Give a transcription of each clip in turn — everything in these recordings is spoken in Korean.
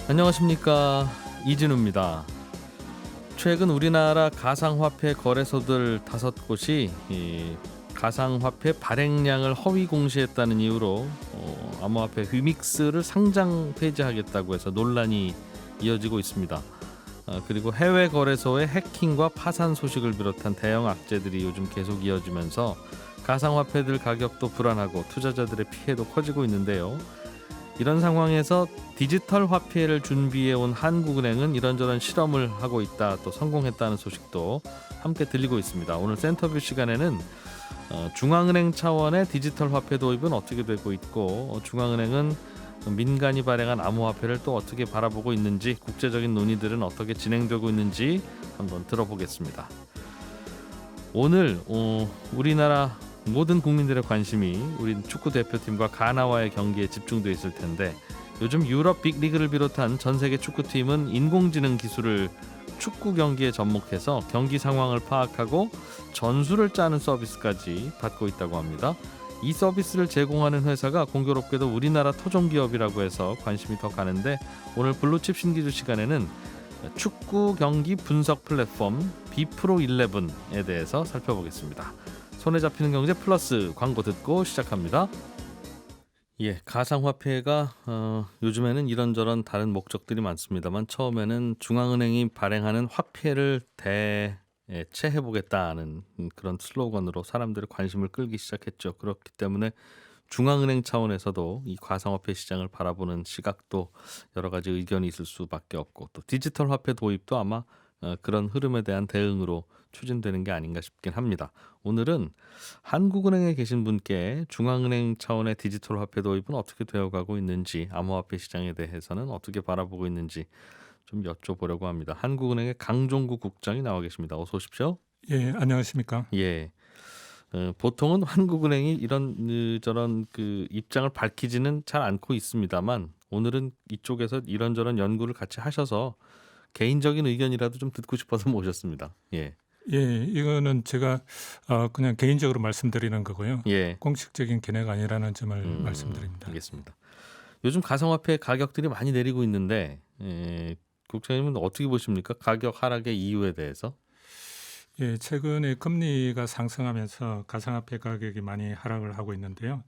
안녕하십니까, 이진우입니다. 최근 우리나라 가상화폐 거래소들 5곳이 이 가상화폐 발행량을 허위 공시했다는 이유로 암호화폐 위믹스를 상장 폐지하겠다고 해서 논란이 이어지고 있습니다. 그리고 해외 거래소의 해킹과 파산 소식을 비롯한 대형 악재들이 요즘 계속 이어지면서 가상화폐들 가격도 불안하고 투자자들의 피해도 커지고 있는데요. 이런 상황에서 디지털 화폐를 준비해온 한국은행은 이런저런 실험을 하고 있다, 또 성공했다는 소식도 함께 들리고 있습니다. 오늘 센터뷰 시간에는 중앙은행 차원의 디지털 화폐 도입은 어떻게 되고 있고, 중앙은행은 민간이 발행한 암호화폐를 또 어떻게 바라보고 있는지, 국제적인 논의들은 어떻게 진행되고 있는지 한번 들어보겠습니다. 오늘 우리나라 모든 국민들의 관심이 우리 축구 대표팀과 가나와의 경기에 집중되어 있을 텐데, 요즘 유럽 빅리그를 비롯한 전 세계 축구팀은 인공지능 기술을 축구 경기에 접목해서 경기 상황을 파악하고 전술을 짜는 서비스까지 받고 있다고 합니다. 이 서비스를 제공하는 회사가 공교롭게도 우리나라 토종기업이라고 해서 관심이 더 가는데, 오늘 블루칩 신기주 시간에는 축구 경기 분석 플랫폼 비프로11에 대해서 살펴보겠습니다. 손에 잡히는 경제 플러스 광고 듣고 시작합니다. 가상화폐가 요즘에는 이런저런 다른 목적들이 많습니다만, 처음에는 중앙은행이 발행하는 화폐를 대체해보겠다는 그런 슬로건으로 사람들의 관심을 끌기 시작했죠. 그렇기 때문에 중앙은행 차원에서도 이 가상화폐 시장을 바라보는 시각도 여러 가지 의견이 있을 수밖에 없고, 또 디지털 화폐 도입도 아마 그런 흐름에 대한 대응으로 추진되는 게 아닌가 싶긴 합니다. 오늘은 한국은행에 계신 분께 중앙은행 차원의 디지털 화폐 도입은 어떻게 되어가고 있는지, 암호화폐 시장에 대해서는 어떻게 바라보고 있는지 좀 여쭤보려고 합니다. 한국은행의 강종구 국장이 나와 계십니다. 어서 오십시오. 예, 안녕하십니까? 예. 보통은 한국은행이 이런 저런 그 입장을 밝히지는 잘 않고 있습니다만, 오늘은 이쪽에서 이런저런 연구를 같이 하셔서 개인적인 의견이라도 좀 듣고 싶어서 모셨습니다. 예. 예, 이거는 제가 그냥 개인적으로 말씀드리는 거고요. 예. 공식적인 견해가 아니라는 점을 말씀드립니다. 알겠습니다. 요즘 가상화폐 가격들이 많이 내리고 있는데, 국장님은 어떻게 보십니까? 가격 하락의 이유에 대해서? 예, 최근에 금리가 상승하면서 가상화폐 가격이 많이 하락을 하고 있는데요.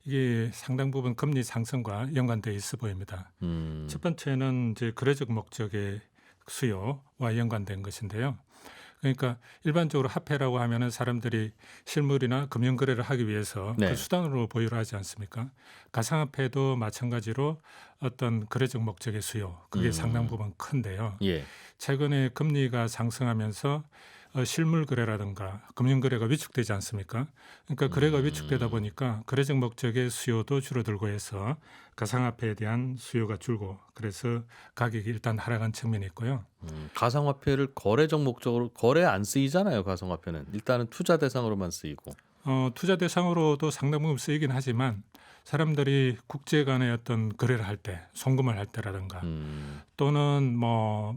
이게 상당 부분 금리 상승과 연관되어 있어 보입니다. 첫 번째는 이제 거래적 목적의 수요와 연관된 것인데요. 그러니까 일반적으로 화폐라고 하면은 사람들이 실물이나 금융 거래를 하기 위해서 네. 그 수단으로 보유를 하지 않습니까? 가상화폐도 마찬가지로 어떤 거래적 목적의 수요, 그게 상당 부분 큰데요. 예. 최근에 금리가 상승하면서 실물 거래라든가 금융 거래가 위축되지 않습니까? 그러니까 거래가 위축되다 보니까 거래적 목적의 수요도 줄어들고 해서 가상화폐에 대한 수요가 줄고, 그래서 가격이 일단 하락한 측면이 있고요. 가상화폐를 거래적 목적으로 거래 안 쓰이잖아요. 가상화폐는 일단은 투자 대상으로만 쓰이고. 투자 대상으로도 상당 부분 쓰이긴 하지만 사람들이 국제 간의 어떤 거래를 할 때, 송금을 할 때라든가 또는 뭐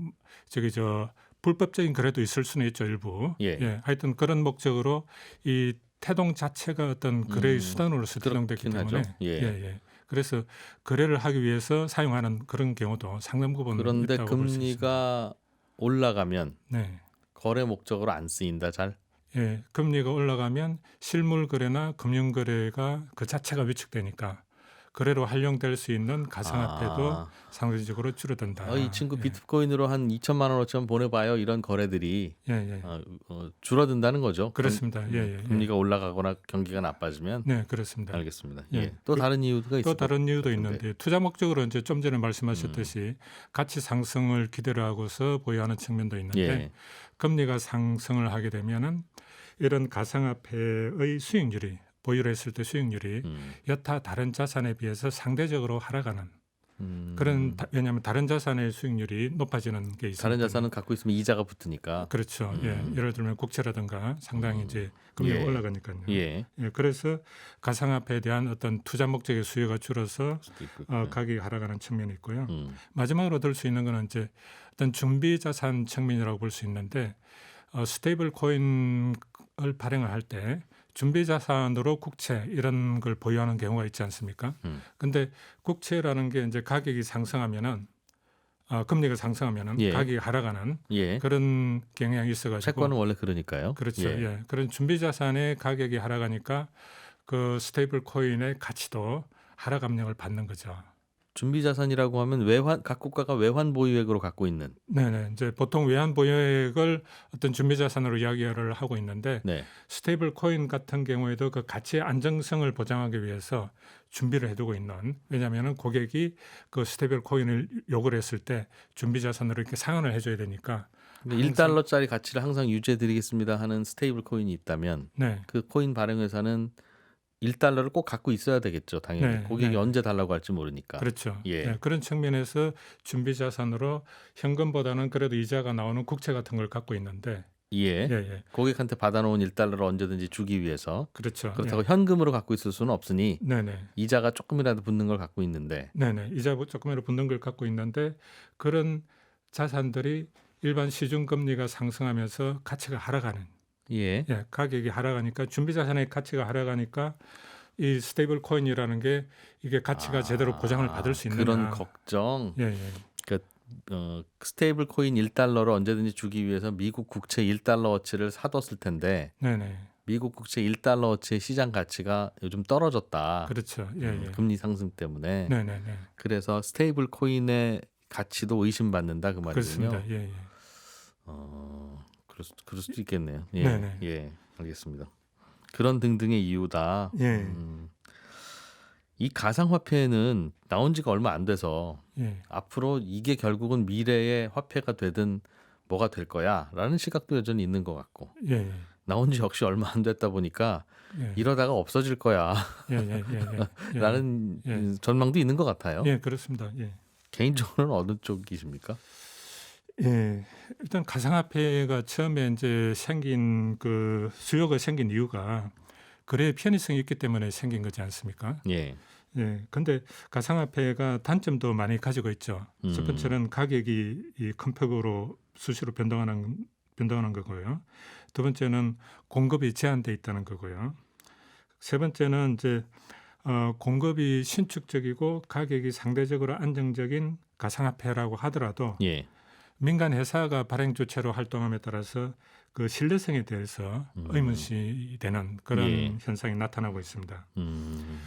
불법적인 거래도 있을 수는 있죠, 일부. 예. 하여튼 그런 목적으로 이 태동 자체가 어떤 거래의 수단으로서 태동됐기 그렇긴 때문에 하죠. 예. 그래서 거래를 하기 위해서 사용하는 그런 경우도 상당 부분 그런데 있다고 볼 수 있습니다. 금리가 올라가면 네. 거래 목적으로 안 쓰인다, 잘? 예, 금리가 올라가면 실물 거래나 금융 거래가 그 자체가 위축되니까 거래로 활용될 수 있는 가상화폐도 상대적으로 줄어든다. 이 친구 비트코인으로 한 2천만 원어치 보내봐요. 이런 거래들이 예. 줄어든다는 거죠. 그렇습니다. 예. 금리가 올라가거나 경기가 나빠지면. 네, 그렇습니다. 알겠습니다. 예. 또 다른 이유가 있어요. 또 다른 이유도 같은데. 있는데, 투자 목적으로 이제 좀 전에 말씀하셨듯이 가치 상승을 기대를 하고서 보유하는 측면도 있는데, 예. 금리가 상승을 하게 되면은 이런 가상화폐의 수익률이, 보유를 했을 때 수익률이 여타 다른 자산에 비해서 상대적으로 하락하는 그런, 왜냐하면 다른 자산의 수익률이 높아지는 게 있습니다. 다른 자산은 갖고 있으면 이자가 붙으니까. 그렇죠. 예를 들면 국채라든가 상당히 이제 금리가 올라가니까요. 예. 그래서 가상화폐에 대한 어떤 투자 목적의 수요가 줄어서 있고. 가격이 하락하는 측면이 있고요. 마지막으로 들 수 있는 거는 이제 어떤 준비 자산 측면이라고 볼 수 있는데, 스테이블 코인을 발행을 할 때 준비 자산으로 국채 이런 걸 보유하는 경우가 있지 않습니까? 근데 국채라는 게 이제 가격이 상승하면은 금리가 상승하면은 예. 가격이 하락하는 예. 그런 경향이 있어가지고 채권은 원래 그러니까요. 그렇죠. 예. 예. 그런 준비 자산의 가격이 하락하니까 그 스테이블 코인의 가치도 하락 압력을 받는 거죠. 준비 자산이라고 하면 각 국가가 외환 보유액으로 갖고 있는. 네네. 이제 보통 외환 보유액을 어떤 준비 자산으로 이야기를 하고 있는데 네. 스테이블 코인 같은 경우에도 그 가치의 안정성을 보장하기 위해서 준비를 해두고 있는, 왜냐하면 고객이 그 스테이블 코인을 요구를 했을 때 준비 자산으로 이렇게 상환을 해줘야 되니까 1달러짜리 가치를 항상 유지해드리겠습니다 하는 스테이블 코인이 있다면 네. 그 코인 발행 회사는 1달러를 꼭 갖고 있어야 되겠죠. 당연히 네, 고객이 네. 언제 달라고 할지 모르니까. 그렇죠. 예. 네, 그런 측면에서 준비 자산으로 현금보다는 그래도 이자가 나오는 국채 같은 걸 갖고 있는데 예. 예. 고객한테 받아놓은 1달러를 언제든지 주기 위해서 그렇죠. 그렇다고 현금으로 갖고 있을 수는 없으니 네네. 이자가 조금이라도 붙는 걸 갖고 있는데 네네. 이자 조금이라도 붙는 걸 갖고 있는데 그런 자산들이 일반 시중 금리가 상승하면서 가치가 하락하는, 예. 예, 가격이 하락하니까 준비 자산의 가치가 하락하니까 이 스테이블 코인이라는 게 이게 가치가 제대로 보장을 받을 수 있느냐. 그런 걱정. 예. 스테이블 코인 1달러를 언제든지 주기 위해서 미국 국채 1달러어치를 사뒀을 텐데 네네. 미국 국채 1달러어치의 시장 가치가 요즘 떨어졌다. 그렇죠. 예. 금리 상승 때문에. 네네네. 그래서 스테이블 코인의 가치도 의심받는다 그 말이군요. 그렇습니다. 예. 그럴 수도 있겠네요. 예. 네네. 예. 알겠습니다. 그런 등등의 이유다. 예. 이 가상화폐는 나온 지가 얼마 안 돼서 예. 앞으로 이게 결국은 미래의 화폐가 되든 뭐가 될 거야라는 시각도 여전히 있는 것 같고 예. 나온 지 역시 얼마 안 됐다 보니까 예. 이러다가 없어질 거야라는 예. 전망도 있는 것 같아요. 예, 그렇습니다. 예. 개인적으로는 어느 쪽이십니까? 예. 일단 가상화폐가 처음에 이제 생긴 그 수요가 생긴 이유가 거래의 편의성이 있기 때문에 생긴 거지 않습니까? 예. 예. 근데 가상화폐가 단점도 많이 가지고 있죠. 첫 번째는 가격이 이 큰 폭으로 수시로 변동하는 거고요. 두 번째는 공급이 제한돼 있다는 거고요. 세 번째는 이제 공급이 신축적이고 가격이 상대적으로 안정적인 가상화폐라고 하더라도 예. 민간 회사가 발행 주체로 활동함에 따라서 그 신뢰성에 대해서 의문시 되는 그런 예. 현상이 나타나고 있습니다. 음.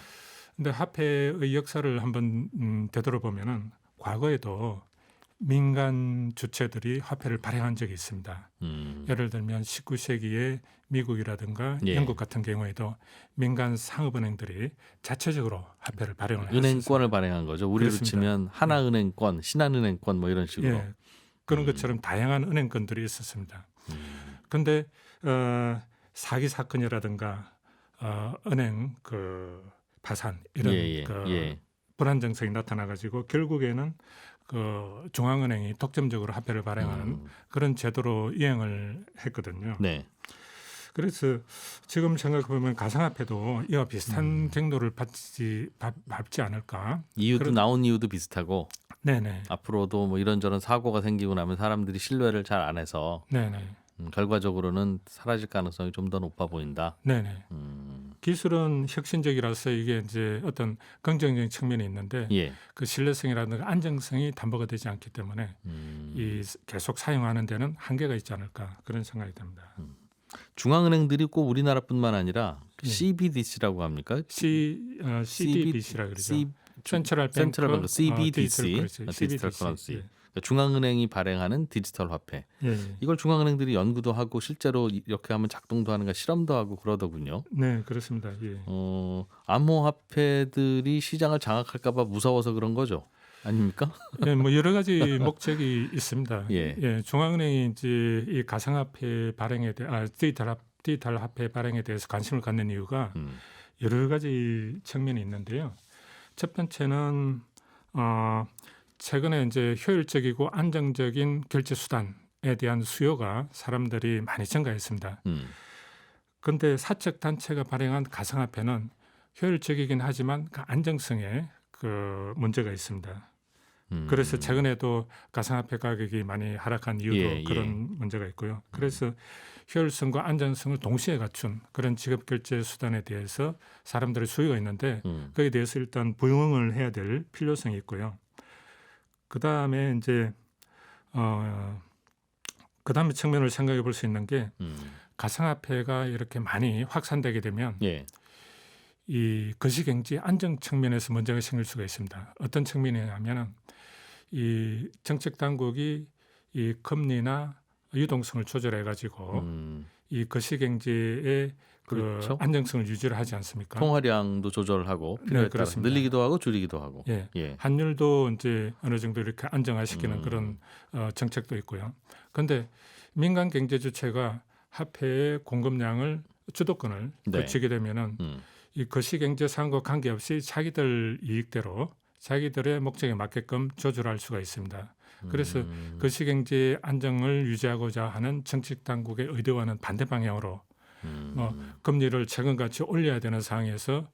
근데 화폐의 역사를 한번 되돌아보면은 과거에도 민간 주체들이 화폐를 발행한 적이 있습니다. 예를 들면 19세기에 미국이라든가 예. 영국 같은 경우에도 민간 상업은행들이 자체적으로 화폐를 발행을 은행권을 했었습니다. 발행한 거죠. 우리로 그렇습니다. 치면 하나은행권, 신한은행권 뭐 이런 식으로. 예, 그런 것처럼 다양한 은행권들이 있었습니다. 그런데 사기 사건이라든가 은행 그 파산 이런 예. 불안정성이 나타나가지고 결국에는 그 중앙은행이 독점적으로 화폐를 발행하는 그런 제도로 이행을 했거든요. 네. 그래서 지금 생각해보면 가상화폐도 이와 비슷한 경로를 밟지 않을까. 이유도 나온 이유도 비슷하고 네네. 앞으로도 뭐 이런저런 사고가 생기고 나면 사람들이 신뢰를 잘 안 해서 네네. 결과적으로는 사라질 가능성이 좀 더 높아 보인다. 네네. 기술은 혁신적이라서 이게 이제 어떤 긍정적인 측면이 있는데 예. 그 신뢰성이라든가 안정성이 담보가 되지 않기 때문에 이 계속 사용하는 데는 한계가 있지 않을까 그런 생각이 듭니다. 중앙은행들이 꼭 우리나라뿐만 아니라 예. CBDC라고 합니까? CDBC라 그러죠. 센트럴 뱅크 CBDC, 디지털 디지털 커런시. 그러니까 중앙은행이 발행하는 디지털 화폐. 예. 이걸 중앙은행들이 연구도 하고 실제로 이렇게 하면 작동도 하는가 실험도 하고 그러더군요. 네, 그렇습니다. 예. 암호화폐들이 시장을 장악할까봐 무서워서 그런 거죠. 아닙니까? 예, 뭐 여러 가지 목적이 있습니다. 예. 중앙은행이 이제 이 가상화폐 발행에 디지털 화폐 발행에 대해서 관심을 갖는 이유가 여러 가지 측면이 있는데요. 첫 번째는 최근에 이제 효율적이고 안정적인 결제 수단에 대한 수요가 사람들이 많이 증가했습니다. 그런데 사적 단체가 발행한 가상화폐는 효율적이긴 하지만 그 안정성에 그 문제가 있습니다. 그래서 최근에도 가상화폐 가격이 많이 하락한 이유도 그런 문제가 있고요. 그래서 효율성과 안전성을 동시에 갖춘 그런 지급 결제 수단에 대해서 사람들의 수요가 있는데 거기에 대해서 일단 부응을 해야 될 필요성이 있고요. 그다음에 이제 그다음에 측면을 생각해 볼 수 있는 게 가상화폐가 이렇게 많이 확산되게 되면 예. 이 거시경제 안정 측면에서 문제가 생길 수가 있습니다. 어떤 측면이냐면은 이 정책 당국이 이 금리나 유동성을 조절해 가지고 이 거시경제의 그 그렇죠. 안정성을 유지를 하지 않습니까? 통화량도 조절하고 필요에 따라 그렇습니다. 늘리기도 하고 줄이기도 하고. 예. 예. 환율도 이제 어느 정도 이렇게 안정화시키는 그런 정책도 있고요. 그런데 민간 경제 주체가 화폐의 공급량을 주도권을 네. 거치게 되면은 이 거시경제 상황과 관계없이 자기들 이익대로 자기들의 목적에 맞게끔 조절할 수가 있습니다. 그래서 거시경제 안정을 유지하고자 하는 정책 당국의 의도와는 반대 방향으로 금리를 최근같이 올려야 되는 상황에서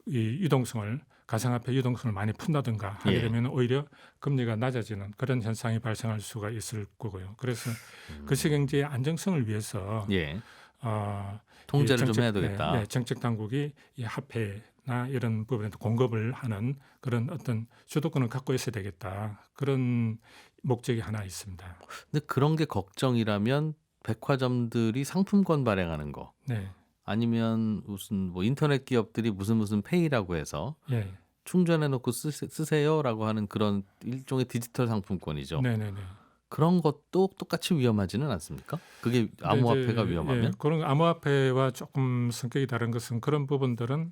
이 유동성을 가상화폐 유동성을 많이 푼다든가 하게 예. 되면 오히려 금리가 낮아지는 그런 현상이 발생할 수가 있을 거고요. 그래서 거시경제의 안정성을 위해서 예. 어, 통제를 정책, 좀 해야 되겠다. 정책 당국이 이 화폐나 이런 부분에 공급을 하는 그런 어떤 주도권을 갖고 있어야 되겠다. 그런 목적이 하나 있습니다. 근데 그런 게 걱정이라면 백화점들이 상품권 발행하는 거 네. 아니면 무슨 뭐 인터넷 기업들이 무슨 페이라고 해서 예. 충전해 놓고 쓰세요라고 하는 그런 일종의 디지털 상품권이죠. 네네네. 그런 것도 똑같이 위험하지는 않습니까? 그게 암호화폐가 위험하면? 그런 암호화폐와 조금 성격이 다른 것은 그런 부분들은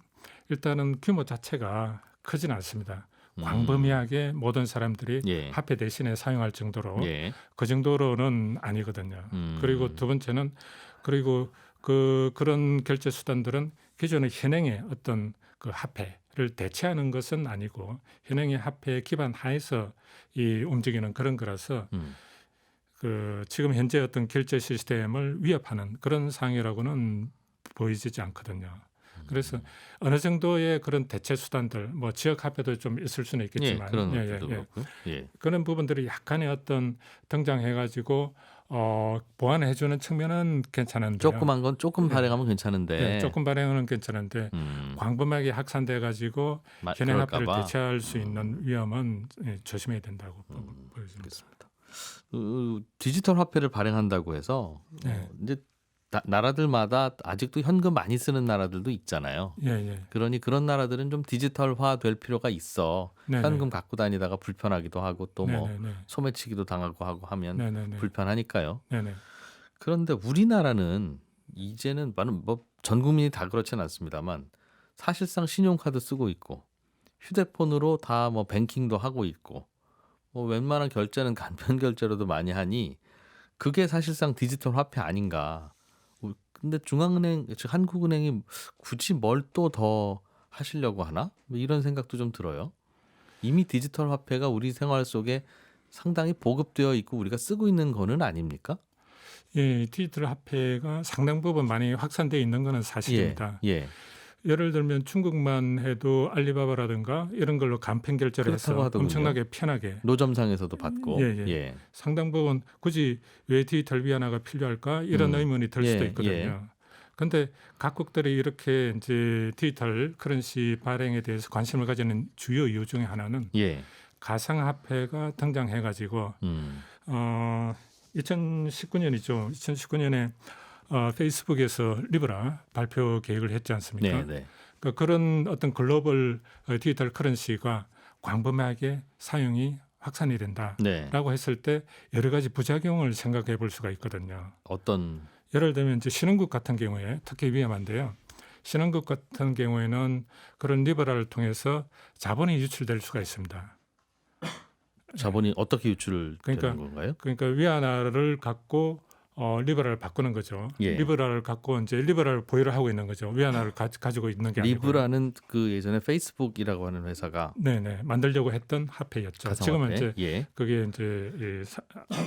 일단은 규모 자체가 크진 않습니다. 광범위하게 모든 사람들이 예. 화폐 대신에 사용할 정도로 예. 그 정도로는 아니거든요. 그리고 두 번째는 그리고 그런 결제 수단들은 기존의 현행의 어떤 그 화폐를 대체하는 것은 아니고 현행의 화폐 기반 하에서 이 움직이는 그런 거라서 그 지금 현재 어떤 결제 시스템을 위협하는 그런 상황이라고는 보이지 않거든요. 그래서 어느 정도의 그런 대체 수단들, 뭐 지역 화폐도 좀 있을 수는 있겠지만, 예, 그런 것들도 그렇고요. 예. 그런 부분들이 약간의 어떤 등장해가지고 보완해주는 측면은 괜찮은데 조그만 건 조금 발행하면 괜찮은데 네, 조금 발행은 괜찮은데 광범위하게 확산돼가지고 현행 화폐를 그럴까 봐. 대체할 수 있는 위험은 조심해야 된다고 보여집니다. 알겠습니다. 디지털 화폐를 발행한다고 해서 네. 이제 나라들마다 아직도 현금 많이 쓰는 나라들도 있잖아요. 예. 그러니 그런 나라들은 좀 디지털화 될 필요가 있어. 네네. 현금 갖고 다니다가 불편하기도 하고 또 뭐 네네네. 소매치기도 당하고 하고 하면 네네네. 불편하니까요. 네네. 그런데 우리나라는 이제는 뭐 전 국민이 다 그렇진 않습니다만 사실상 신용카드 쓰고 있고 휴대폰으로 다 뭐 뱅킹도 하고 있고 뭐 웬만한 결제는 간편 결제로도 많이 하니 그게 사실상 디지털 화폐 아닌가. 근데 중앙은행, 즉 한국은행이 굳이 뭘 또 더 하시려고 하나? 뭐 이런 생각도 좀 들어요. 이미 디지털 화폐가 우리 생활 속에 상당히 보급되어 있고 우리가 쓰고 있는 거는 아닙니까? 예, 디지털 화폐가 상당 부분 많이 확산되어 있는 것은 사실입니다. 예. 예를 들면 중국만 해도 알리바바라든가 이런 걸로 간편 결제를 해서 그렇다고 하더군요. 엄청나게 편하게 노점상에서도 받고. 예. 상당 부분 굳이 왜 디지털 위안화가 필요할까 이런 의문이 들 수도 있거든요. 그런데 각국들이 이렇게 이제 디지털 커런시 발행에 대해서 관심을 가지는 주요 이유 중에 하나는 가상화폐가 등장해가지고 2019년이죠. 2019년에 페이스북에서 리브라 발표 계획을 했지 않습니까? 네. 그러니까 그런 어떤 글로벌 디지털 커런시가 광범위하게 사용이 확산이 된다라고 했을 때 여러 가지 부작용을 생각해 볼 수가 있거든요. 어떤? 예를 들면 이제 신흥국 같은 경우에 특히 위험한데요. 신흥국 같은 경우에는 그런 리브라를 통해서 자본이 유출될 수가 있습니다. 자본이 어떻게 유출되는 건가요? 그러니까 위안화를 갖고 리브라를 바꾸는 거죠. 리브라를 갖고 이제 리브라를 보유를 하고 있는 거죠. 위안화를 가지고 있는 게 아니고. 리브라는 그 예전에 페이스북이라고 하는 회사가 만들려고 했던 화폐였죠. 지금은 이제 그게 이제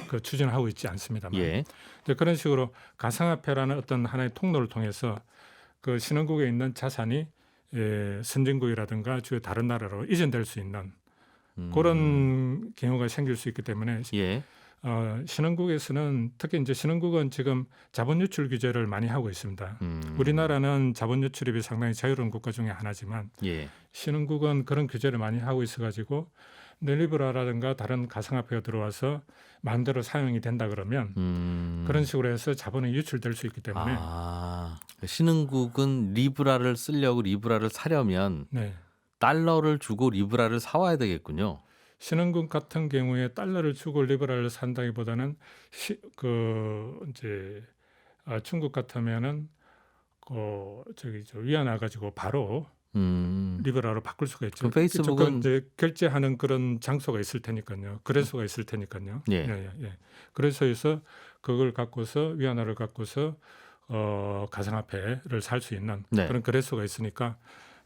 그 추진을 하고 있지 않습니다만. 그런 식으로 가상화폐라는 어떤 하나의 통로를 통해서 그 신흥국에 있는 자산이 선진국이라든가 주요 다른 나라로 이전될 수 있는 그런 경우가 생길 수 있기 때문에. 신흥국에서는 특히 이제 신흥국은 지금 자본 유출 규제를 많이 하고 있습니다. 우리나라는 자본 유출입이 상당히 자유로운 국가 중에 하나지만 신흥국은 그런 규제를 많이 하고 있어가지고 리브라라든가 다른 가상화폐가 들어와서 마음대로 사용이 된다 그러면 그런 식으로 해서 자본이 유출될 수 있기 때문에 신흥국은 리브라를 쓰려고 리브라를 사려면 네. 달러를 주고 리브라를 사와야 되겠군요. 신흥국 같은 경우에 달러를 주고 리브라를 산다기보다는 중국 같으면은 위안화 가지고 바로 리브라로 바꿀 수가 있죠. 그럼 페이스북은 이제 결제하는 그런 장소가 있을 테니까요. 거래소가 있을 테니까요. 예. 그래서 그걸 갖고서 위안화를 갖고서 가상화폐를 살 수 있는 네. 그런 거래소가 있으니까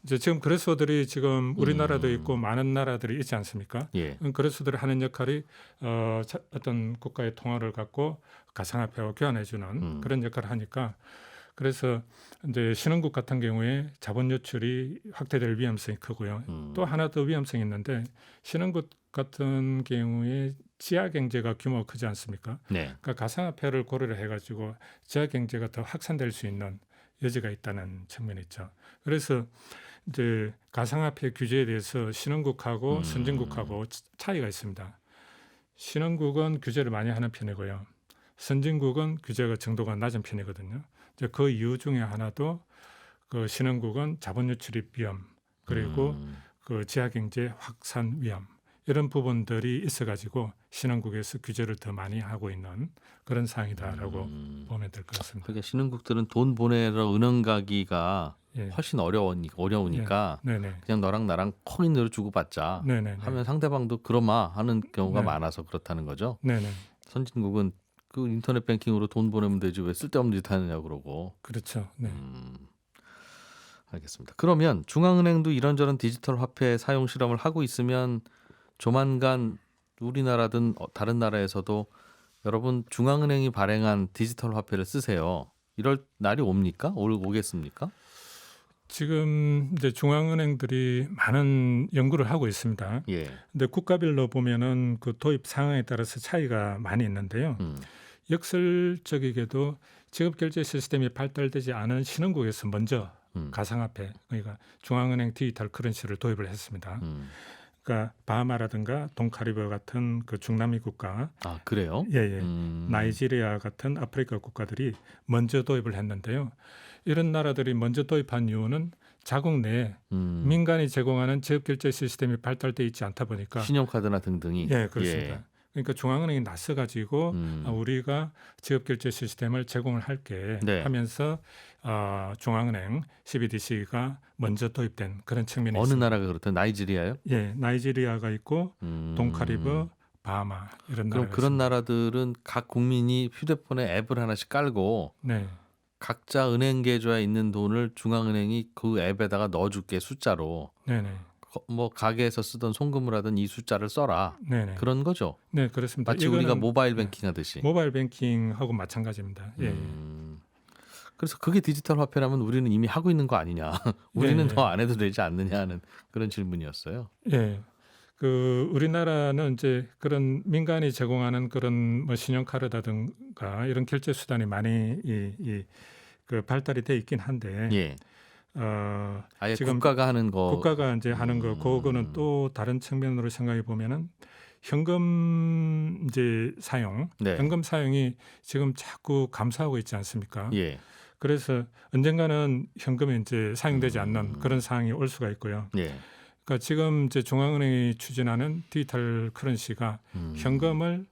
이제 지금 거래소들이 지금 우리나라도 있고 많은 나라들이 있지 않습니까? 예. 거래소들이 하는 역할이 어떤 국가의 통화를 갖고 가상화폐와 교환해주는 그런 역할을 하니까 그래서 이제 신흥국 같은 경우에 자본 유출이 확대될 위험성이 크고요. 또 하나 더 위험성이 있는데 신흥국 같은 경우에 지하 경제가 규모가 크지 않습니까? 네. 그러니까 가상화폐를 고려를 해가지고 지하 경제가 더 확산될 수 있는 여지가 있다는 측면이 있죠. 그래서 이제 가상화폐 규제에 대해서 신흥국하고 선진국하고 차이가 있습니다. 신흥국은 규제를 많이 하는 편이고요. 선진국은 규제가 정도가 낮은 편이거든요. 이제 그 이유 중에 하나도 그 신흥국은 자본 유출입 위험 그리고 그 지하 경제 확산 위험 이런 부분들이 있어가지고 신흥국에서 규제를 더 많이 하고 있는 그런 상황이다라고 보면 될 것 같습니다. 그러니까 신흥국들은 돈 보내러 은행 가기가 예. 훨씬 어려우니까 네네. 그냥 너랑 나랑 코인으로 주고받자 네네. 하면 상대방도 그러마 하는 경우가 네. 많아서 그렇다는 거죠. 네네. 선진국은 그 인터넷 뱅킹으로 돈 보내면 되지 왜 쓸데없는 짓 하느냐 그러고. 그렇죠. 네. 알겠습니다. 그러면 중앙은행도 이런저런 디지털 화폐 사용 실험을 하고 있으면 조만간 우리나라든 다른 나라에서도 여러분 중앙은행이 발행한 디지털 화폐를 쓰세요. 이럴 날이 옵니까? 오겠습니까? 지금 이제 중앙은행들이 많은 연구를 하고 있습니다. 예. 근데 국가별로 보면은 그 도입 상황에 따라서 차이가 많이 있는데요. 역설적이게도 지급결제 시스템이 발달되지 않은 신흥국에서 먼저 가상화폐, 그러니까 중앙은행 디지털 커런시를 도입을 했습니다. 그러니까 바하마라든가 동카리브 같은 그 중남미 국가, 그래요? 예. 나이지리아 같은 아프리카 국가들이 먼저 도입을 했는데요. 이런 나라들이 먼저 도입한 이유는 자국 내에 민간이 제공하는 지급결제 시스템이 발달돼 있지 않다 보니까 신용카드나 등등이. 예, 그렇습니다. 그러니까 중앙은행이 나서가지고 우리가 지급결제 시스템을 제공을 할게 네. 하면서 중앙은행 CBDC가 먼저 도입된 그런 측면이 어느 있습니다. 나라가 그렇다? 나이지리아요? 예, 나이지리아가 있고 동카리브, 바하마 이런 그럼 나라가 그런 있습니다. 나라들은 각 국민이 휴대폰에 앱을 하나씩 깔고 네, 각자 은행 계좌에 있는 돈을 중앙은행이 그 앱에다가 넣어줄게 숫자로. 네네, 뭐 가게에서 쓰던 송금을 하던 이 숫자를 써라. 네네. 그런 거죠. 네, 그렇습니다. 마치 우리가 이거는 모바일 뱅킹 하듯이. 모바일 뱅킹하고 마찬가지입니다. 예. 그래서 그게 디지털 화폐라면 우리는 이미 하고 있는 거 아니냐. 우리는 예. 더 안 해도 되지 않느냐 하는 그런 질문이었어요. 예. 그 우리나라는 이제 그런 민간이 제공하는 그런 뭐 신용카드라든가 이런 결제 수단이 많이 그 발달이 돼 있긴 한데 예. 아예 지금 국가가 하는 거. 국가가 이제 하는 거 그거는 또 다른 측면으로 생각해 보면은 현금 이제 사용, 네. 현금 사용이 지금 자꾸 감소하고 있지 않습니까? 예. 그래서 언젠가는 현금이 이제 사용되지 않는 그런 상황이 올 수가 있고요. 예. 그러니까 지금 이제 중앙은행이 추진하는 디지털 커런시가 현금을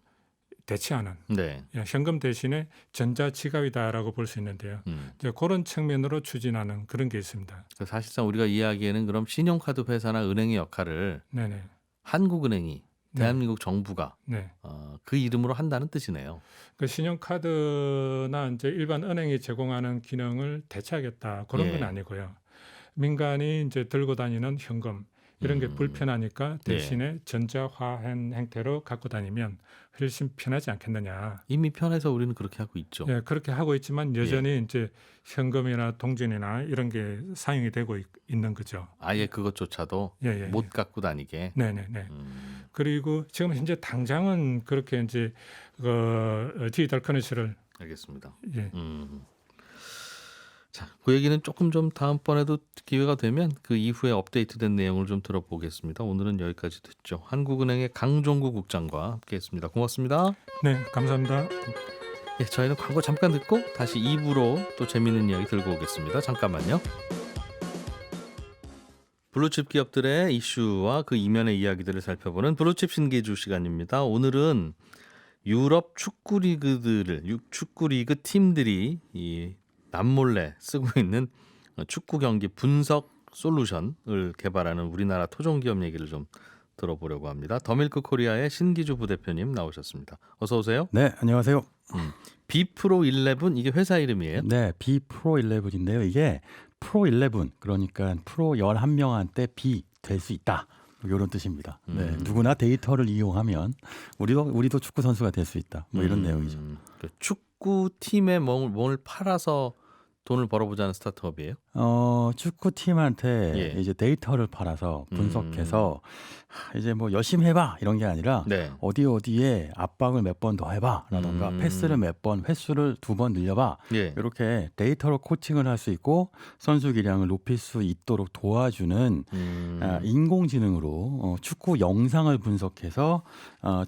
대체하는 네. 현금 대신에 전자지갑이다라고 볼 수 있는데요. 이제 그런 측면으로 추진하는 그런 게 있습니다. 사실상 우리가 이야기에는 그럼 신용카드 회사나 은행의 역할을 네네. 한국은행이 대한민국 정부가 네. 그 이름으로 한다는 뜻이네요. 그 신용카드나 이제 일반 은행이 제공하는 기능을 대체하겠다 그런 예. 건 아니고요. 민간이 이제 들고 다니는 현금 이런 게 불편하니까 대신에 전자화한 형태로 갖고 다니면 훨씬 편하지 않겠느냐. 이미 편해서 우리는 그렇게 하고 있죠. 예, 그렇게 하고 있지만 여전히 이제 현금이나 동전이나 이런 게 사용이 되고 있는 거죠. 아예 그것조차도 예. 못 갖고 다니게. 네네네. 그리고 지금 현재 당장은 그렇게 이제 디지털 커런시를 알겠습니다. 예. 자, 그 얘기는 조금 좀 다음번에도 기회가 되면 그 이후에 업데이트된 내용을 좀 들어보겠습니다. 오늘은 여기까지 듣죠. 한국은행의 강종구 국장과 함께했습니다. 고맙습니다. 네, 감사합니다. 예, 저희는 광고 잠깐 듣고 다시 2부로 또 재미있는 이야기 들고 오겠습니다. 잠깐만요. 블루칩 기업들의 이슈와 그 이면의 이야기들을 살펴보는 블루칩 신기주 시간입니다. 오늘은 유럽 축구 리그 팀들이 이 남몰래 쓰고 있는 축구 경기 분석 솔루션을 개발하는 우리나라 토종 기업 얘기를 좀 들어보려고 합니다. 더밀크 코리아의 신기주 부대표님 나오셨습니다. 어서 오세요. 네, 안녕하세요. 비프로 11 이게 회사 이름이에요? 네, 비프로 11인데요. 이게 프로 11 그러니까 프로 11명한테 비 될 수 있다. 이런 뜻입니다. 네, 누구나 데이터를 이용하면 우리도 축구 선수가 될 수 있다. 뭐 이런 내용이죠. 그 축구 팀에 뭘 팔아서 돈을 벌어보자는 스타트업이에요? 축구팀한테 예. 이제 데이터를 팔아서 분석해서 이제 뭐 열심히 해봐 이런 게 아니라 네. 어디에 압박을 몇 번 더 해봐라던가 패스를 몇 번 횟수를 2번 늘려봐 예. 이렇게 데이터로 코칭을 할 수 있고 선수 기량을 높일 수 있도록 도와주는 인공지능으로 축구 영상을 분석해서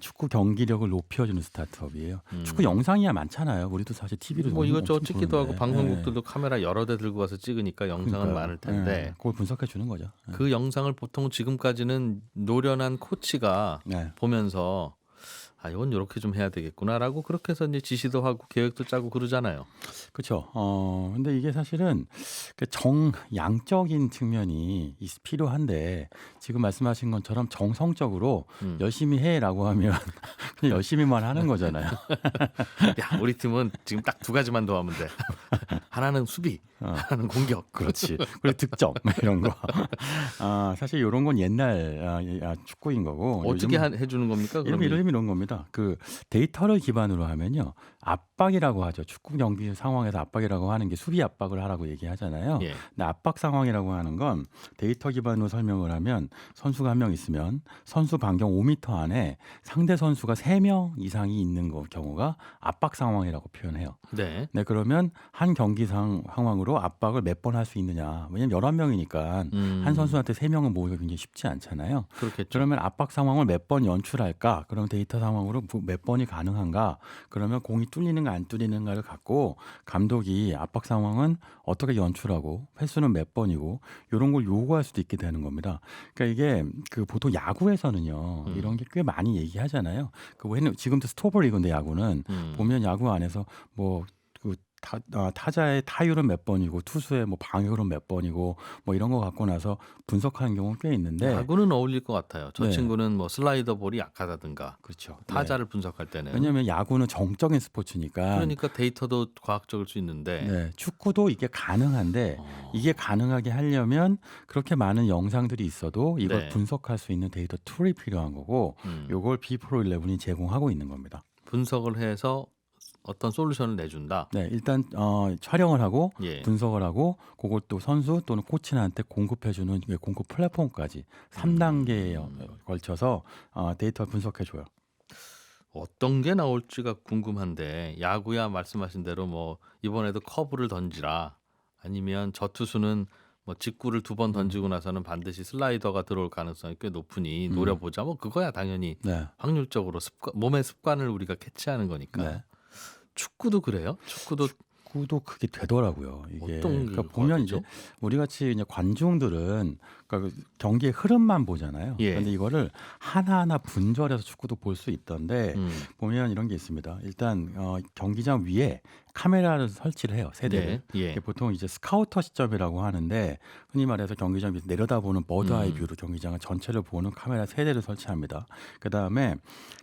축구 경기력을 높여주는 스타트업이에요. 축구 영상이야 많잖아요. 우리도 사실 TV로 뭐 이것저것 찍기도 하고 방송국들도 카메라 여러 대 들고 가서 찍으니까 영상은 많을 텐데 그걸 분석해 주는 거죠. 그 영상을 보통 지금까지는 노련한 코치가 네. 보면서 이건 이렇게 좀 해야 되겠구나라고 그렇게 해서 이제 지시도 하고 계획도 짜고 그러잖아요. 그렇죠. 근데 이게 사실은 그 정양적인 측면이 필요한데 지금 말씀하신 것처럼 정성적으로 열심히 해라고 하면 그냥 열심히만 하는 거잖아요. 야, 우리 팀은 지금 딱 두 가지만 더 하면 돼. 하나는 수비, 하나는 공격. 그렇지. 그리고 득점 이런 거. 사실 이런 건 옛날 축구인 거고. 어떻게 해주는 겁니까? 그럼 이런 겁니다. 그 데이터를 기반으로 하면요. 압박이라고 하죠. 축구 경기 상황에서 압박이라고 하는 게 수비 압박을 하라고 얘기하잖아요. 예. 근데 압박 상황이라고 하는 건 데이터 기반으로 설명을 하면 선수가 한 명 있으면 선수 반경 5m 안에 상대 선수가 3명 이상이 있는 경우가 압박 상황이라고 표현해요. 네. 네, 그러면 한 경기 상황으로 압박을 몇 번 할 수 있느냐. 왜냐면 11명이니까 한 선수한테 3명은 모으기가 굉장히 쉽지 않잖아요. 그렇겠죠. 그러면 압박 상황을 몇 번 연출할까? 그럼 데이터 상황으로 몇 번이 가능한가? 그러면 공이 뚫리는가 안 뚫리는가를 갖고 감독이 압박 상황은 어떻게 연출하고 횟수는 몇 번이고 이런 걸 요구할 수도 있게 되는 겁니다. 그러니까 이게 그 보통 야구에서는요. 이런 게 꽤 많이 얘기하잖아요. 지금도 스토퍼리그인데 야구는 보면 야구 안에서 뭐 타자의 타율은 몇 번이고 투수의 뭐 방역은 몇 번이고 뭐 이런 거 갖고 나서 분석하는 경우는 꽤 있는데 야구는 어울릴 것 같아요. 저 네. 친구는 뭐 슬라이더 볼이 약하다든가 그렇죠. 타자를 분석할 때는 왜냐하면 야구는 정적인 스포츠니까 그러니까 데이터도 과학적일 수 있는데 네, 축구도 이게 가능한데 이게 가능하게 하려면 그렇게 많은 영상들이 있어도 이걸 네. 분석할 수 있는 데이터 툴이 필요한 거고 요걸 비프로 11이 제공하고 있는 겁니다. 분석을 해서 어떤 솔루션을 내준다. 네, 일단 촬영을 하고 예. 분석을 하고 그걸 또 선수 또는 코치한테 공급해주는 공급 플랫폼까지 3단계에 걸쳐서 데이터 분석해줘요. 어떤 게 나올지가 궁금한데 야구야 말씀하신 대로 뭐 이번에도 커브를 던지라 아니면 저 투수는 뭐 직구를 2번 던지고 나서는 반드시 슬라이더가 들어올 가능성이 꽤 높으니 노려보자. 뭐 그거야 당연히 네. 확률적으로 몸의 습관을 우리가 캐치하는 거니까. 네. 축구도 그래요? 축구도 그게 되더라고요. 이게 어떤 그러니까 게 보면 되죠? 이제 우리 같이 이제 관중들은 그러니까 그 경기의 흐름만 보잖아요. 예. 그런데 이거를 하나하나 분절해서 축구도 볼 수 있던데 보면 이런 게 있습니다. 일단 경기장 위에 카메라를 설치를 해요. 3대를. 네. 예. 보통 이제 스카우터 시점이라고 하는데 흔히 말해서 경기장 위에서 내려다보는 버드아이 뷰로 경기장을 전체를 보는 카메라 3대를 설치합니다. 그다음에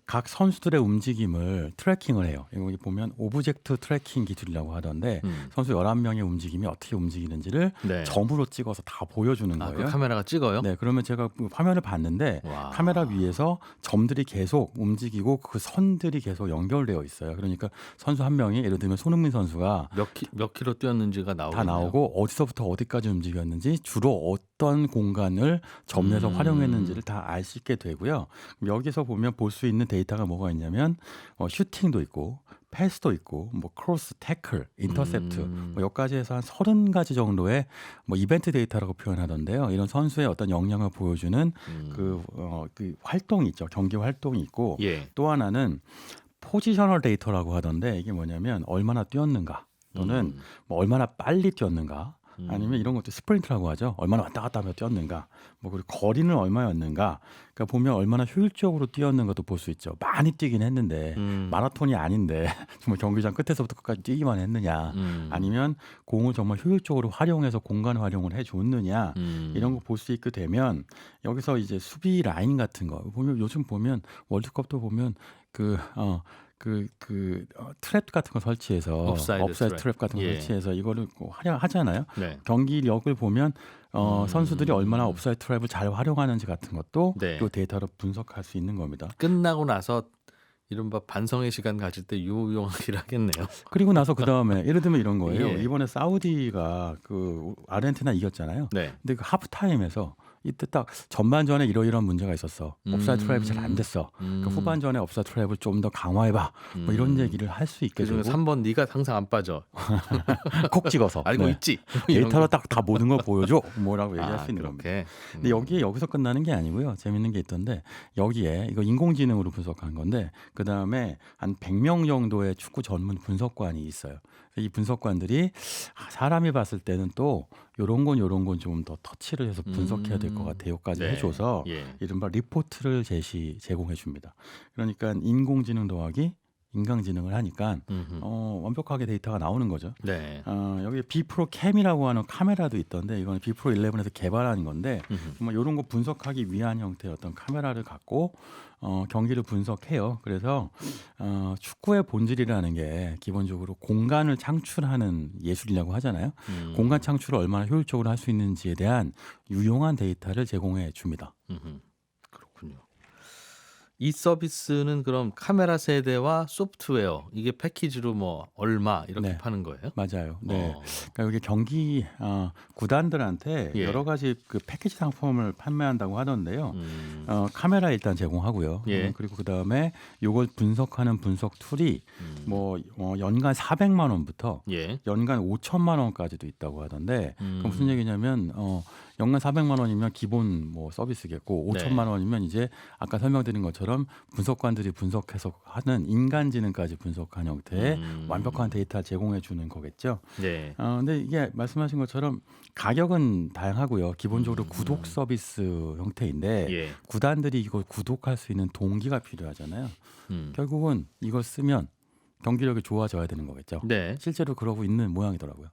각 선수들의 움직임을 트래킹을 해요. 여기 보면 오브젝트 트래킹 기술이라고 하던데 선수 11명의 움직임이 어떻게 움직이는지를 네. 점으로 찍어서 다 보여주는 그 거예요. 카메라가 찍어요? 네, 그러면 제가 그 화면을 봤는데 와. 카메라 위에서 점들이 계속 움직이고 그 선들이 계속 연결되어 있어요. 그러니까 선수 한 명이 예를 들면 손흥민 손흥민 선수가 몇 킬로 뛰었는지가 다 나오겠네요. 나오고 어디서부터 어디까지 움직였는지 주로 어떤 공간을 점유해서 활용했는지를 다 알 수 있게 되고요. 여기서 보면 볼 수 있는 데이터가 뭐가 있냐면 슈팅도 있고 패스도 있고 뭐 크로스, 태클, 인터셉트 뭐 여기까지 해서 한 30가지 정도의 뭐 이벤트 데이터라고 표현하던데요. 이런 선수의 어떤 역량을 보여주는 그 활동이 있죠. 경기 활동이 있고 예. 또 하나는 포지셔널 데이터라고 하던데 이게 뭐냐면 얼마나 뛰었는가 또는 뭐 얼마나 빨리 뛰었는가 아니면 이런 것도 스프린트라고 하죠. 얼마나 왔다 갔다 하며 뛰었는가 뭐 그리고 거리는 얼마였는가 그러니까 보면 얼마나 효율적으로 뛰었는가도 볼 수 있죠. 많이 뛰긴 했는데 마라톤이 아닌데 정말 경기장 끝에서부터 끝까지 뛰기만 했느냐 아니면 공을 정말 효율적으로 활용해서 공간 활용을 해줬느냐 이런 거 볼 수 있게 되면 여기서 이제 수비 라인 같은 거 보면 요즘 보면 월드컵도 보면 트랩 같은 거 설치해서 옵사이드 트랩 같은 거 예. 설치해서 이거를 꼭 하잖아요. 네. 경기력을 보면 선수들이 얼마나 옵사이드 트랩을 잘 활용하는지 같은 것도 네. 이 데이터로 분석할 수 있는 겁니다. 끝나고 나서 이른바 반성의 시간 가질 때 유용하긴 하겠네요. 그리고 나서 그 다음에 예를 들면 이런 거예요. 예. 이번에 사우디가 그 아르헨티나 이겼잖아요. 네. 근데 그 하프 타임에서 이때 딱 전반전에 이러이러한 문제가 있었어. 옵사이드 트랩이 잘 안 됐어. 그러니까 후반전에 옵사이드 트랩을 좀 더 강화해봐. 뭐 이런 얘기를 할 수 있게 그중에 되고 3번 네가 항상 안 빠져. 콕 찍어서 알고 네. 있지. 데이터로 딱 다 모든 걸 보여줘. 뭐라고 얘기할 수 있는 겁니다. 그렇게. 근데 여기서 끝나는 게 아니고요. 재밌는 게 있던데 여기에 이거 인공지능으로 분석한 건데 그 다음에 한 100명 정도의 축구 전문 분석관이 있어요. 이 분석관들이 사람이 봤을 때는 또 요런 건 좀 더 터치를 해서 분석해야 될 것 같아요까지 네. 해줘서 예. 이른바 리포트를 제공해 줍니다. 그러니까 인공지능 더하기 인간지능을 하니까 완벽하게 데이터가 나오는 거죠. 네. 여기 비프로 캠이라고 하는 카메라도 있던데 이거는 비프로 11에서 개발한 건데 정말 이런 거 분석하기 위한 형태의 어떤 카메라를 갖고 경기를 분석해요. 그래서 축구의 본질이라는 게 기본적으로 공간을 창출하는 예술이라고 하잖아요. 공간 창출을 얼마나 효율적으로 할 수 있는지에 대한 유용한 데이터를 제공해 줍니다. 그렇군요. 이 서비스는 그럼 카메라 세대와 소프트웨어 이게 패키지로 뭐 얼마 이렇게 네. 파는 거예요? 맞아요. 네. 그러니까 여기 경기 구단들한테 예. 여러 가지 그 패키지 상품을 판매한다고 하던데요. 카메라 일단 제공하고요. 예. 그리고 그 다음에 이걸 분석하는 분석 툴이 뭐 연간 400만 원부터 예. 연간 5천만 원까지도 있다고 하던데 그 무슨 얘기냐면 연간 400만 원이면 기본 뭐 서비스겠고 네. 5천만 원이면 이제 아까 설명드린 것처럼 분석관들이 분석해서 하는 인간지능까지 분석한 형태의 완벽한 데이터 제공해 주는 거겠죠. 네. 근데 이게 말씀하신 것처럼 가격은 다양하고요. 기본적으로 구독 서비스 형태인데 예. 구단들이 이걸 구독할 수 있는 동기가 필요하잖아요. 결국은 이걸 쓰면 경기력이 좋아져야 되는 거겠죠. 네. 실제로 그러고 있는 모양이더라고요.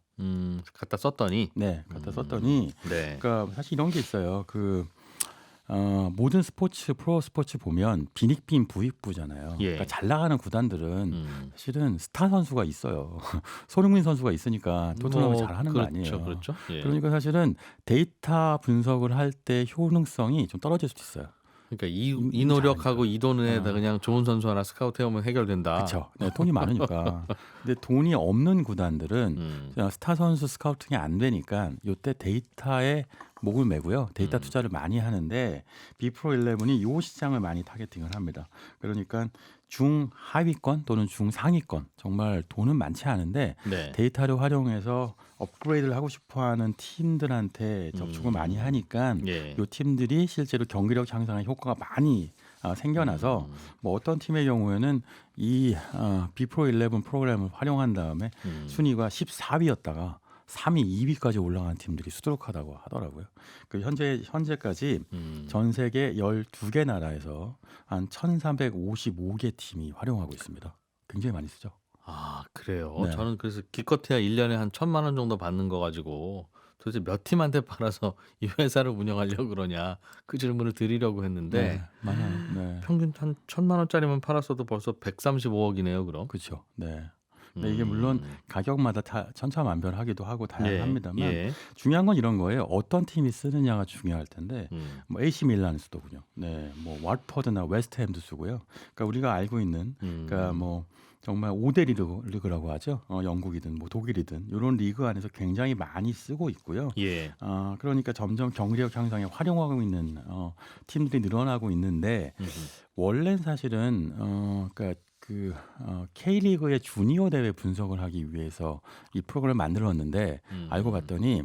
갖다 썼더니 네, 갖다 썼더니 네. 그러니까 사실 이런 게 있어요. 모든 프로 스포츠 보면 빈익빈 부익부잖아요. 예. 그러니까 잘 나가는 구단들은 사실은 스타 선수가 있어요. 손흥민 선수가 있으니까 토트넘을 잘하는 거 아니에요. 그렇죠. 예. 그러니까 사실은 데이터 분석을 할 때 효능성이 좀 떨어질 수도 있어요. 그러니까 이 노력하고 이 돈에다 그냥 좋은 선수 하나 스카우트 해오면 해결된다. 그렇죠. 네, 돈이 많으니까. 근데 돈이 없는 구단들은 그냥 스타 선수 스카우팅이 안 되니까 이때 데이터에 목을 매고요. 데이터 투자를 많이 하는데 비프로 11이 이 시장을 많이 타겟팅을 합니다. 그러니까 중하위권 또는 중상위권 정말 돈은 많지 않은데 네. 데이터를 활용해서 업그레이드를 하고 싶어하는 팀들한테 접촉을 많이 하니까 예. 이 팀들이 실제로 경기력 향상에 효과가 많이 생겨나서 뭐 어떤 팀의 경우에는 이 비프로 11 프로그램을 활용한 다음에 순위가 14위였다가 3위, 2위까지 올라간 팀들이 수두룩하다고 하더라고요. 그 현재까지 전 세계 12개 나라에서 한 1,355개 팀이 활용하고 있습니다. 굉장히 많이 쓰죠. 아 그래요. 네. 저는 그래서 기껏해야 1년에 한 1,000만 원 정도 받는 거 가지고 도대체 몇 팀한테 팔아서 이 회사를 운영하려고 그러냐 그 질문을 드리려고 했는데 많아요. 네. 평균 한 1,000만 원짜리만 팔았어도 벌써 135억이네요. 그럼. 그렇죠. 네. 근데 이게 물론 가격마다 천차만별하기도 하고 다양합니다만 예. 중요한 건 이런 거예요. 어떤 팀이 쓰느냐가 중요할 텐데 음. AC 밀란 쓰더군요. 네, 뭐 왓퍼드나 웨스트햄도 쓰고요. 그러니까 우리가 알고 있는 그러니까 뭐 정말 5대 리그라고 하죠. 영국이든 뭐 독일이든 이런 리그 안에서 굉장히 많이 쓰고 있고요. 예. 그러니까 점점 경기력 향상에 활용하고 있는 팀들이 늘어나고 있는데 음흠. 원래는 사실은 그러니까 K리그의 주니어 대회 분석을 하기 위해서 이 프로그램을 만들었는데 알고 봤더니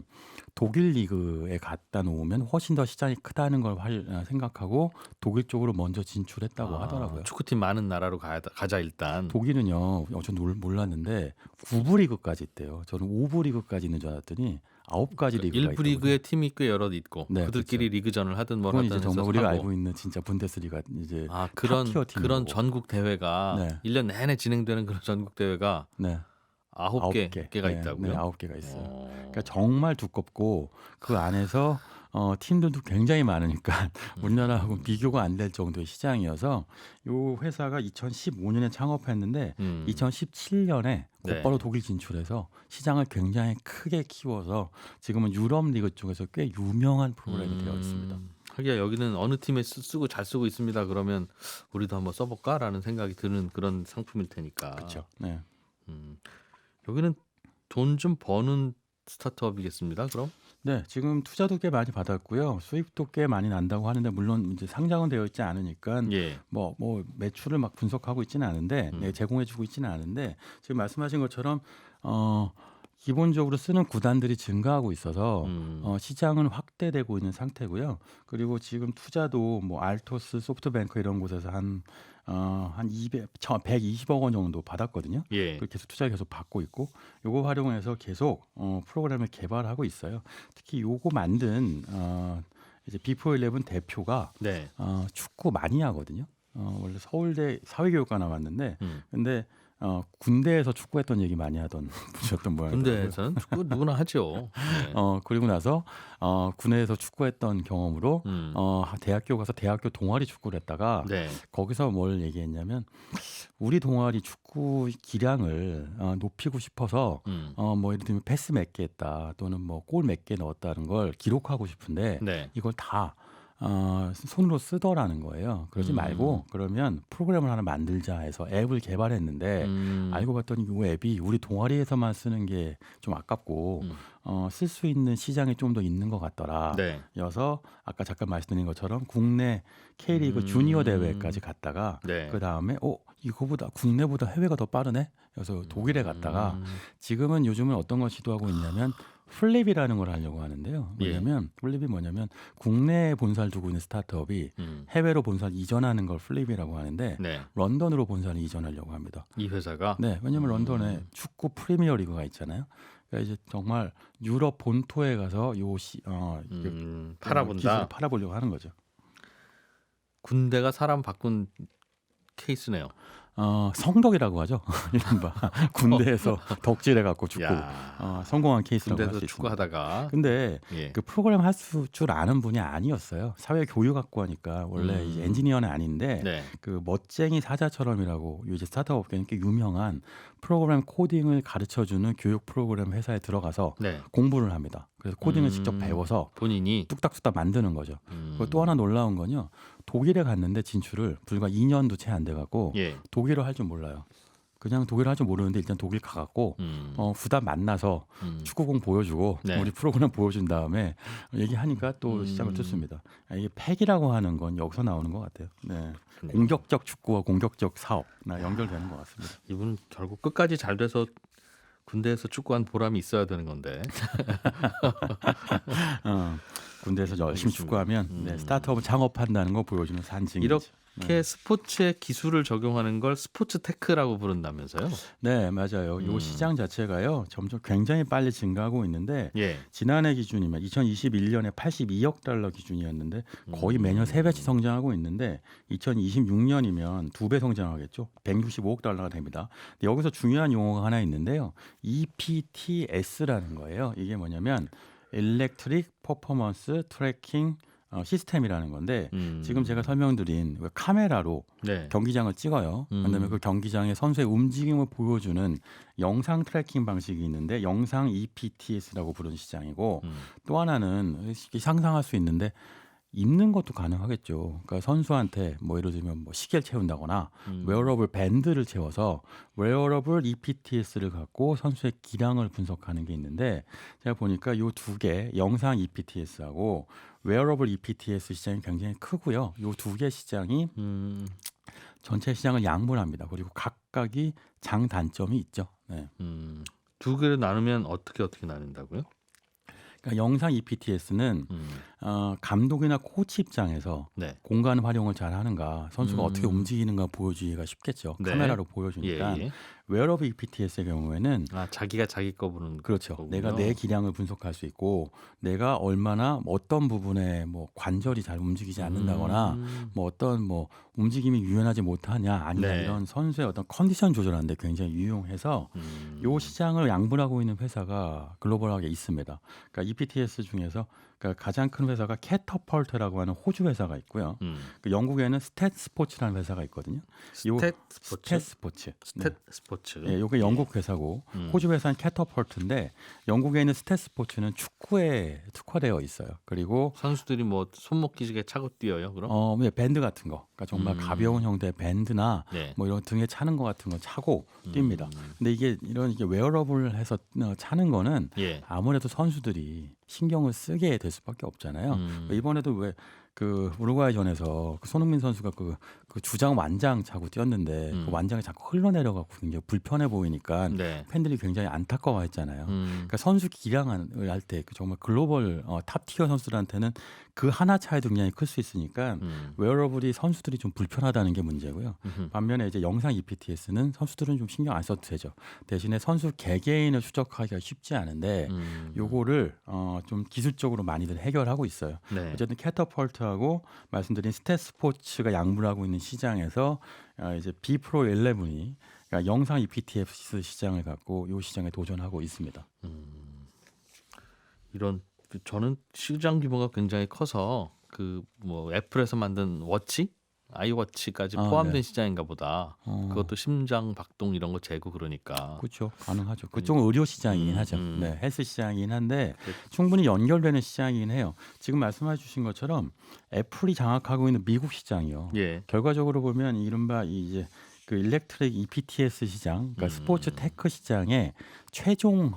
독일 리그에 갖다 놓으면 훨씬 더 시장이 크다는 걸 생각하고 독일 쪽으로 먼저 진출했다고 하더라고요. 축구팀 많은 나라로 가자 일단. 독일은요, 전 몰랐는데 9부 리그까지 있대요. 저는 5부 리그까지 있는 줄 알았더니 9가지 리그가 있다고. 1부 리그에 팀이 꽤 여러 있고 네, 그들끼리 그렇죠. 리그전을 하든 뭘 그건 하든 이제 정말 해서 우리가 하고. 알고 있는 진짜 분데스리가 이제 그런 탑티어 팀이고. 그런 전국 대회가 네. 1년 내내 진행되는 그런 전국 대회가 네. 9개가 네, 있다고요? 네, 9개가 있어요. 그러니까 정말 두껍고 그 안에서 팀들도 굉장히 많으니까 우리나라하고 비교가 안 될 정도의 시장이어서 이 회사가 2015년에 창업했는데 2017년에 곧바로 네. 독일 진출해서 시장을 굉장히 크게 키워서 지금은 유럽 리그 쪽에서 꽤 유명한 프로그램이 되어 있습니다. 하기야 여기는 어느 팀에 쓰고 잘 쓰고 있습니다. 그러면 우리도 한번 써볼까라는 생각이 드는 그런 상품일 테니까. 그렇죠. 네. 여기는 돈 좀 버는 스타트업이겠습니다. 그럼? 네, 지금 투자도 꽤 많이 받았고요. 수익도 꽤 많이 난다고 하는데 물론 이제 상장은 되어 있지 않으니까 예. 뭐 매출을 막 분석하고 있지는 않은데 제공해주고 있지는 않은데 지금 말씀하신 것처럼 기본적으로 쓰는 구단들이 증가하고 있어서 시장은 확대되고 있는 상태고요. 그리고 지금 투자도 뭐 알토스, 소프트뱅크 이런 곳에서 한 120억 원 정도 받았거든요. 예. 그렇게 해서 투자 계속 받고 있고 요거 활용해서 계속 프로그램을 개발하고 있어요. 특히 요거 만든 이제 비포11 대표가 네. 축구 많이 하거든요. 원래 서울대 사회교육과 나왔는데 근데 군대에서 축구했던 얘기 많이 하던 분이었던 모양이더라고요. 군대에서는 축구 누구나 하죠. 네. 그리고 나서 군에서 축구했던 경험으로 대학교 가서 대학교 동아리 축구를 했다가 네. 거기서 뭘 얘기했냐면 우리 동아리 축구 기량을 높이고 싶어서 뭐 예를 들면 패스 몇 개 했다 또는 뭐 골 몇 개 넣었다는 걸 기록하고 싶은데 네. 이걸 다 손으로 쓰더라는 거예요. 그러지 말고 그러면 프로그램을 하나 만들자 해서 앱을 개발했는데 알고 봤더니 이 앱이 우리 동아리에서만 쓰는 게 좀 아깝고 쓸 수 있는 시장이 좀 더 있는 것 같더라. 네. 여서 아까 잠깐 말씀드린 것처럼 국내 K리그 주니어 대회까지 갔다가 네. 그 다음에 이거보다 국내보다 해외가 더 빠르네. 그래서 독일에 갔다가 지금은 요즘은 어떤 걸 시도하고 있냐면 플립이라는 걸 하려고 하는데요. 왜냐면 플립이 뭐냐면 국내에 본사를 두고 있는 스타트업이 해외로 본사를 이전하는 걸 플립이라고 하는데 네. 런던으로 본사를 이전하려고 합니다. 이 회사가 네, 왜냐면 런던에 축구 프리미어 리그가 있잖아요. 그러니까 이제 정말 유럽 본토에 가서 팔아본다. 기술을 팔아보려고 하는 거죠. 군대가 사람 바꾼 케이스네요. 성덕이라고 하죠. 이른바 군대에서 덕질해 갖고 축구 야. 성공한 케이스라고 할 수 군대에서 있습니다. 축구하다가 근데 예. 그 프로그램 할 줄 아는 분이 아니었어요. 사회 교육학과니까 원래 이제 엔지니어는 아닌데 네. 그 멋쟁이 사자처럼이라고 이제 스타트업 업계는 꽤 유명한 프로그램 코딩을 가르쳐주는 교육 프로그램 회사에 들어가서 네. 공부를 합니다. 그래서 코딩을 직접 배워서 본인이 뚝딱뚝딱 만드는 거죠. 그리고 또 하나 놀라운 건요. 독일에 갔는데 진출을 불과 2년도 채 안 돼갖고 예. 독일어 할 줄 몰라요. 그냥 독일어 할 줄 모르는데 일단 독일 가갖고 구단 만나서 축구공 보여주고 네. 우리 프로그램 보여준 다음에 얘기하니까 또 시작을 tus습니다. 이게 팩이라고 하는 건 여기서 나오는 것 같아요. 네. 공격적 축구와 공격적 사업 연결되는 것 같습니다. 이분은 결국 끝까지 잘 돼서 군대에서 축구한 보람이 있어야 되는 건데. 군대에서 열심히 알겠습니다. 축구하면 스타트업을 창업한다는 거 보여주는 산증이죠. 이렇게 스포츠에 기술을 적용하는 걸 스포츠 테크라고 부른다면서요? 네, 맞아요. 이 시장 자체가요 점점 굉장히 빨리 증가하고 있는데 예. 지난해 기준이면 2021년에 82억 달러 기준이었는데 거의 매년 3배씩 성장하고 있는데 2026년이면 2배 성장하겠죠. 165억 달러가 됩니다. 근데 여기서 중요한 용어가 하나 있는데요. EPTS라는 거예요. 이게 뭐냐면 Electric Performance Tracking 시스템이라는 건데 지금 제가 설명드린 카메라로 네. 경기장을 찍어요. 그다음에 그 경기장의 선수의 움직임을 보여주는 영상 트래킹 방식이 있는데 영상 EPTS라고 부르는 시장이고 또 하나는 상상할 수 있는데 입는 것도 가능하겠죠. 그러니까 선수한테 뭐 예를 들면 뭐 시계를 채운다거나 웨어러블 밴드를 채워서 웨어러블 EPTS를 갖고 선수의 기량을 분석하는 게 있는데 제가 보니까 요 두 개 영상 EPTS하고 웨어러블 EPTS 시장이 굉장히 크고요. 요 두 개 시장이 전체 시장을 양분합니다. 그리고 각각이 장단점이 있죠. 네. 두 개를 나누면 어떻게 나눈다고요? 그러니까 영상 EPTS는 감독이나 코치 입장에서 네. 공간 활용을 잘 하는가, 선수가 어떻게 움직이는가 보여주기가 쉽겠죠. 네. 카메라로 보여주니까. 예. 웨어러블 EPTS의 경우에는 자기가 자기 거 보는 그렇죠. 거군요. 내가 내 기량을 분석할 수 있고 내가 얼마나 어떤 부분에 뭐 관절이 잘 움직이지 않는다거나 뭐 어떤 뭐 움직임이 유연하지 못하냐 아니냐 네. 이런 선수의 어떤 컨디션 조절하는데 굉장히 유용해서 요 시장을 양분하고 있는 회사가 글로벌하게 있습니다. 그러니까 EPTS 중에서 그러니까 가장 큰 회사가 캐터펄트라고 하는 호주 회사가 있고요. 그 영국에는 스탯 스포츠라는 회사가 있거든요. 스탯 스포츠. 스탯 스포츠. 스탯 스포츠. 예, 요게 영국 회사고 호주 회사는 캐터펄트인데 영국에 있는 스탯 스포츠는 축구에 특화되어 있어요. 그리고 선수들이 뭐 손목 기지개 차고 뛰어요, 그럼? 예, 밴드 같은 거, 그러니까 정말 가벼운 형태의 밴드나 네. 뭐 이런 등에 차는 거 같은 거 차고 뜁니다. 근데 이게 이게 웨어러블해서 차는 거는 예. 아무래도 선수들이 신경을 쓰게 될 수밖에 없잖아요. 이번에도 왜 그 우루과이전에서 그 손흥민 선수가 그 주장 완장 차고 뛰었는데 그 완장이 자꾸 흘러내려가고 굉장히 불편해 보이니까 네. 팬들이 굉장히 안타까워했잖아요. 그러니까 선수 기량을 할 때 정말 글로벌 탑 티어 선수들한테는 그 하나 차이도 굉장히 클 수 있으니까 웨어러블이 선수들이 좀 불편하다는 게 문제고요. 반면에 이제 영상 EPTS는 선수들은 좀 신경 안 써도 되죠. 대신에 선수 개개인을 추적하기가 쉽지 않은데 요거를 좀 기술적으로 많이들 해결하고 있어요. 네. 어쨌든 캐터펄트하고 말씀드린 스탯 스포츠가 양분하고 있는 시장에서 이제 B 프로 11이 그러니까 영상 EPTS 시장을 갖고 이 시장에 도전하고 있습니다. 이런 저는 시장 규모가 굉장히 커서 그 뭐 애플에서 만든 워치, 아이워치까지 포함된 네. 시장인가 보다. 그것도 심장 박동 이런 거 재고 그러니까. 그렇죠. 가능하죠. 그쪽은 의료 시장이긴 하죠. 네, 헬스 시장이긴 한데 그렇죠. 충분히 연결되는 시장이긴 해요. 지금 말씀해 주신 것처럼 애플이 장악하고 있는 미국 시장이요. 예. 결과적으로 보면 이른바 이제 그 일렉트릭 EPTS 시장, 그러니까 스포츠 테크 시장의 최종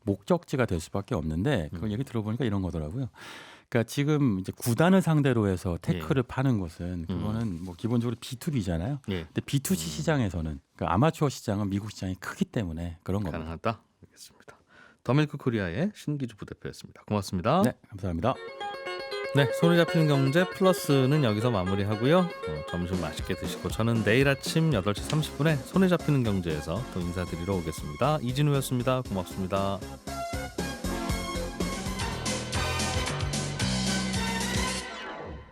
목적지가 될 수밖에 없는데 그 얘기 들어보니까 이런 거더라고요. 그러니까 지금 이제 구단을 상대로 해서 테크를 파는 것은 그거는 뭐 기본적으로 B2B잖아요. 예. 근데 B2C 시장에서는 그러니까 아마추어 시장은 미국 시장이 크기 때문에 그런 겁니다. 가능하다. 알겠습니다. 더밀크 코리아의 신기주 부대표였습니다. 고맙습니다. 네, 감사합니다. 네, 손에 잡히는 경제 플러스는 여기서 마무리하고요. 점심 맛있게 드시고 저는 내일 아침 8시 30분에 손에 잡히는 경제에서 또 인사드리러 오겠습니다. 이진우였습니다. 고맙습니다.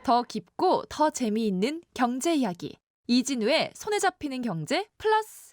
더 깊고 더 재미있는 경제 이야기. 이진우의 손에 잡히는 경제 플러스.